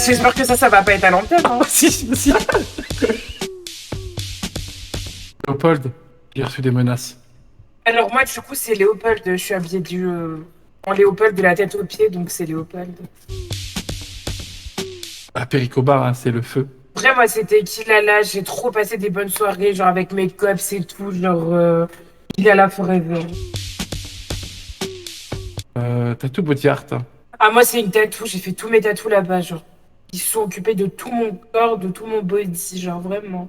j'espère que ça va pas être à l'antenne. Hein. Si. Léopold, j'ai reçu des menaces. Alors moi, du coup, c'est Léopold. Je suis habillée en Léopold de la tête aux pieds, donc c'est Léopold. À Péricobar, hein, c'est le feu. Après, moi, c'était Kilala. J'ai trop passé des bonnes soirées, genre avec mes cops et tout, genre Kilala Forever. T'as tout body art. Hein. Ah, moi, c'est une tatou. J'ai fait tous mes tatous là-bas, genre. Ils se sont occupés de tout mon corps, de tout mon body, genre vraiment.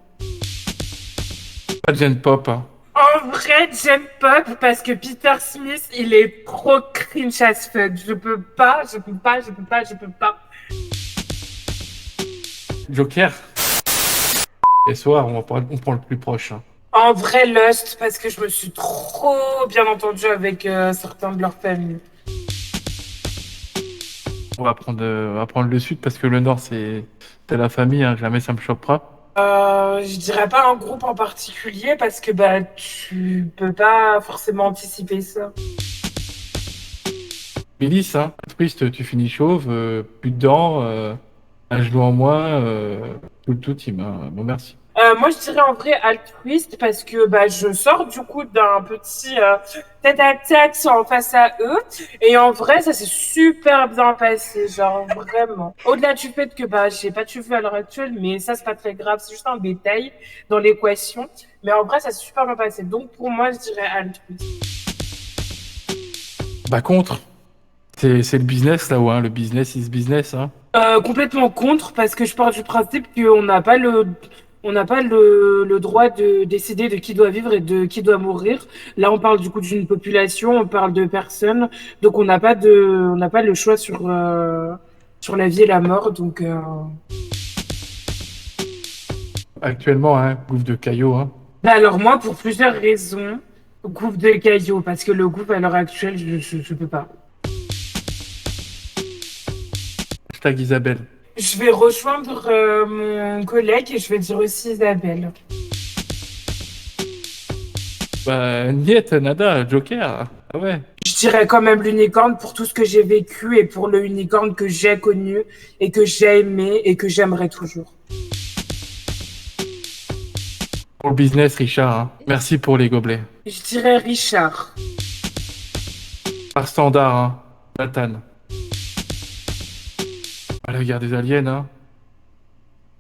Pas de gêne pop. Hein. En vrai, j'aime pop parce que Peter Smith, il est trop cringe as fuck. Je peux pas. Joker. Et soir, on prend le plus proche. Hein. En vrai, Lust, parce que je me suis trop bien entendue avec certains de leurs familles. On va prendre le sud parce que le nord, c'est la famille. Hein, jamais ça me choquera. Je dirais pas un groupe en particulier parce que bah tu peux pas forcément anticiper ça. Milice, hein. Triste, tu finis chauve, plus de dents, un genou en moins, tout team. Hein. Bon, merci. Moi, je dirais en vrai altruiste parce que bah, je sors du coup d'un petit tête-à-tête en face à eux. Et en vrai, ça s'est super bien passé, genre vraiment. Au-delà du fait que bah, j'ai pas de cheveux à l'heure actuelle, mais ça, c'est pas très grave, c'est juste un détail dans l'équation. Mais en vrai, ça s'est super bien passé. Donc pour moi, je dirais altruiste. Bah contre. C'est le business là-haut, hein. Le business is business. Hein. Complètement contre parce que je pars du principe qu'on n'a pas le droit de décider de qui doit vivre et de qui doit mourir. Là, on parle du coup d'une population, on parle de personnes, donc on n'a pas le choix sur la vie et la mort. Donc, Actuellement, hein, gouffre de caillots. Hein. bah alors moi, pour plusieurs raisons, gouffre de cailloux, parce que le gouffre à l'heure actuelle, je peux pas. Hashtag Isabelle. Je vais rejoindre mon collègue et je vais dire aussi Isabelle. Bah, niet, nada, Joker. Ah ouais. Je dirais quand même l'unicorne pour tout ce que j'ai vécu et pour le unicorne que j'ai connu et que j'ai aimé et que j'aimerais toujours. Pour le business, Richard. Hein. Merci pour les gobelets. Je dirais Richard. Par standard, hein. Nathan. À la guerre des aliens, hein.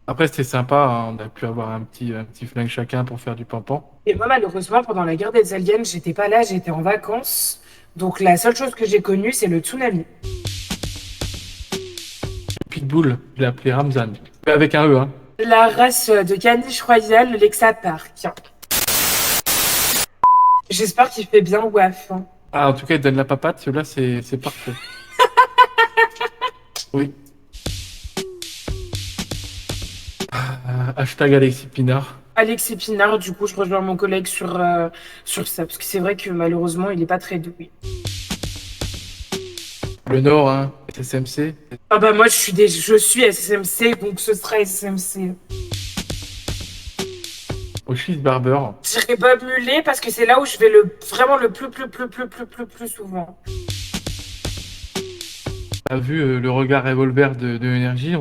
Après, c'était sympa, hein. On a pu avoir un petit flingue chacun pour faire du pampan. Et moi, malheureusement, pendant la guerre des aliens, j'étais pas là, j'étais en vacances. Donc la seule chose que j'ai connue, c'est le tsunami. Pitbull, je l'ai appelé Ramzan. Mais avec un E, hein. La race de caniche royale, l'Exapark. J'espère qu'il fait bien waf. Hein. Ah, en tout cas, il donne la papate, celui-là, c'est parfait. Oui. Hashtag Alexis Pinard. Alexis Pinard, du coup, je rejoins mon collègue sur ça, parce que c'est vrai que malheureusement, il est pas très doué. Le Nord, hein. SSMC. Ah bah moi, je suis SSMC, donc ce sera SSMC. Auschwitz Barber. Je dirais Bob Mulet parce que c'est là où je vais vraiment le plus souvent. T'as vu le regard revolver de l'énergie,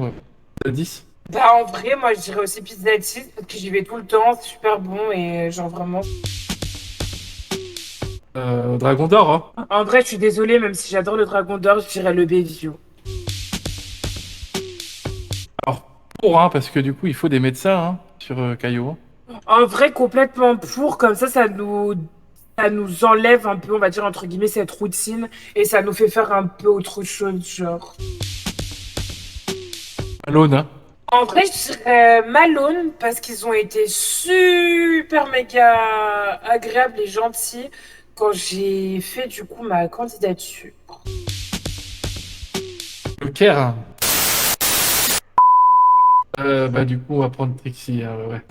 10. Bah en vrai, moi je dirais aussi Pizza Hut parce que j'y vais tout le temps, c'est super bon et genre vraiment. Dragon d'or, hein. En vrai, je suis désolée, même si j'adore le Dragon d'Or, je dirais le Bévio. Alors, pour, hein, parce que du coup, il faut des médecins, hein, sur Caillou. Hein. En vrai, complètement pour, comme ça nous enlève un peu, on va dire entre guillemets, cette routine et ça nous fait faire un peu autre chose, genre. Malone, hein. En vrai, je dirais Malone parce qu'ils ont été super méga agréables et gentils quand j'ai fait du coup ma candidature. Le Caire, hein. Bah, du coup, on va prendre Trixie, hein, ouais.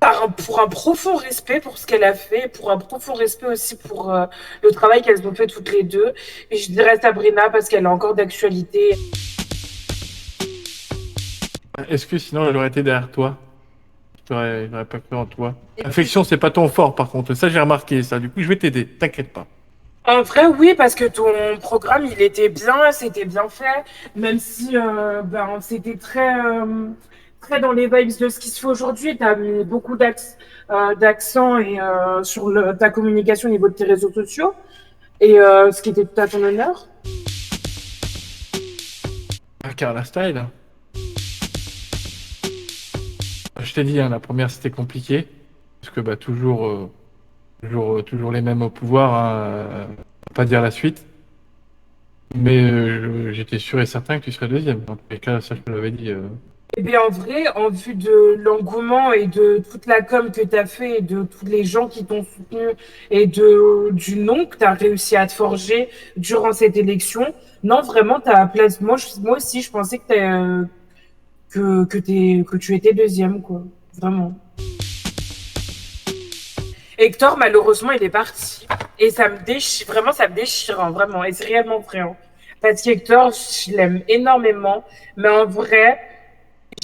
Pour un profond respect pour ce qu'elle a fait, et pour un profond respect aussi pour le travail qu'elles ont fait toutes les deux. Et je dirais Sabrina parce qu'elle est encore d'actualité. Est-ce que sinon, elle aurait été derrière toi? J'aurais pas cru en toi. Affection, c'est pas ton fort, par contre. Ça, j'ai remarqué, ça. Du coup, je vais t'aider. T'inquiète pas. En vrai, oui, parce que ton programme, il était bien, c'était bien fait, même si ben, c'était très dans les vibes de ce qui se fait aujourd'hui. Tu as mis beaucoup d'accent et, sur ta communication au niveau de tes réseaux sociaux, et ce qui était tout à ton honneur. Ah, Carla Style. Je t'ai dit, hein, la première c'était compliqué, parce que bah, toujours les mêmes au pouvoir, hein, faut pas dire la suite. Mais j'étais sûr et certain que tu serais deuxième. Dans tous les cas, ça je te l'avais dit. Eh bien, en vrai, en vue de l'engouement et de toute la com que tu as fait et de tous les gens qui t'ont soutenu et du nom que tu as réussi à te forger durant cette élection, non, vraiment, ta place. Moi aussi, je pensais que tu étais deuxième, quoi. Vraiment. Hector, malheureusement, il est parti. Et ça me déchire, vraiment, ça me déchire, hein, vraiment. Et c'est réellement vrai, hein. Parce qu'Hector, je l'aime énormément. Mais en vrai,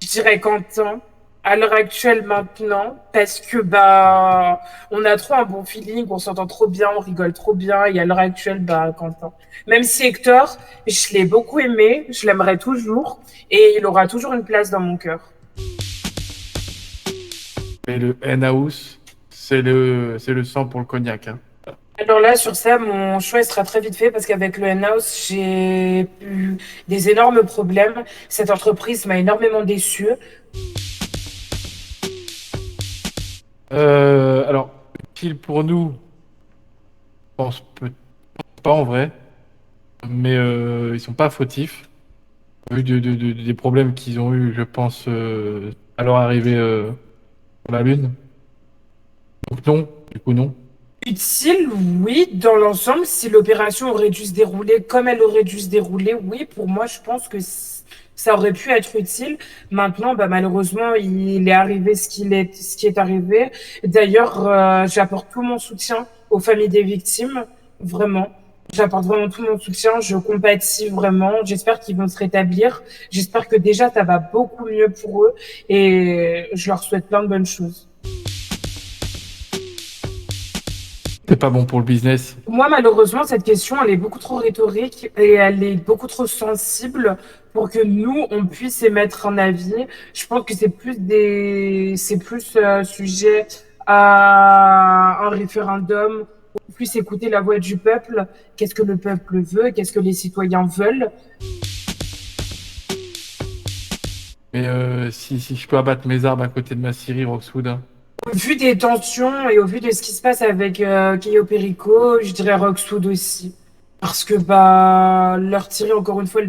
je dirais Quentin, à l'heure actuelle maintenant, parce que bah on a trop un bon feeling, on s'entend trop bien, on rigole trop bien, et à l'heure actuelle, bah Quentin. Même si Hector, je l'ai beaucoup aimé, je l'aimerai toujours, et il aura toujours une place dans mon cœur. Mais le Henhouse, c'est le sang pour le cognac, hein. Alors là, sur ça, mon choix il sera très vite fait parce qu'avec le Henhouse, j'ai eu des énormes problèmes. Cette entreprise m'a énormément déçu. Alors, utile pour nous, je pense pas en vrai, mais ils sont pas fautifs. Vu des problèmes qu'ils ont eu, je pense, à leur arrivée sur la Lune. Donc non, du coup non. Utile, oui, dans l'ensemble, si l'opération aurait dû se dérouler comme elle aurait dû se dérouler, oui, pour moi, je pense que ça aurait pu être utile. Maintenant, bah, malheureusement, il est arrivé ce qui est arrivé. D'ailleurs, j'apporte tout mon soutien aux familles des victimes, vraiment. J'apporte vraiment tout mon soutien, je compatis vraiment. J'espère qu'ils vont se rétablir. J'espère que déjà, ça va beaucoup mieux pour eux et je leur souhaite plein de bonnes choses. C'est pas bon pour le business. Moi, malheureusement, cette question, elle est beaucoup trop rhétorique et elle est beaucoup trop sensible pour que nous, on puisse émettre un avis. Je pense que c'est plus sujet à un référendum, où on puisse écouter la voix du peuple. Qu'est-ce que le peuple veut? Qu'est-ce que les citoyens veulent? Mais si je peux abattre mes arbres à côté de ma scierie, Roxwood, hein. Au vu des tensions et au vu de ce qui se passe avec Caio Perico, je dirais Roxwood aussi. Parce que bah leur tirer encore une fois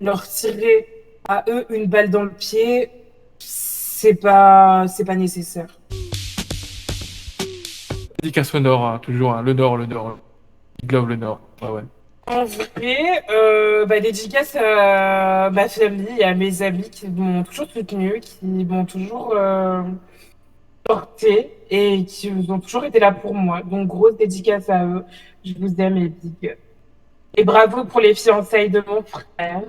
leur tirer à eux une balle dans le pied, c'est pas nécessaire. Dédicace au Nord, hein, toujours, hein, le Nord, le Nord. Big love le Nord. Ouais, ouais. En vrai, bah, dédicace à ma famille et à mes amis qui m'ont toujours soutenu, qui m'ont toujours porté et qui ont toujours été là pour moi. Donc grosse dédicace à eux. Je vous aime et big. Et bravo pour les fiançailles de mon frère.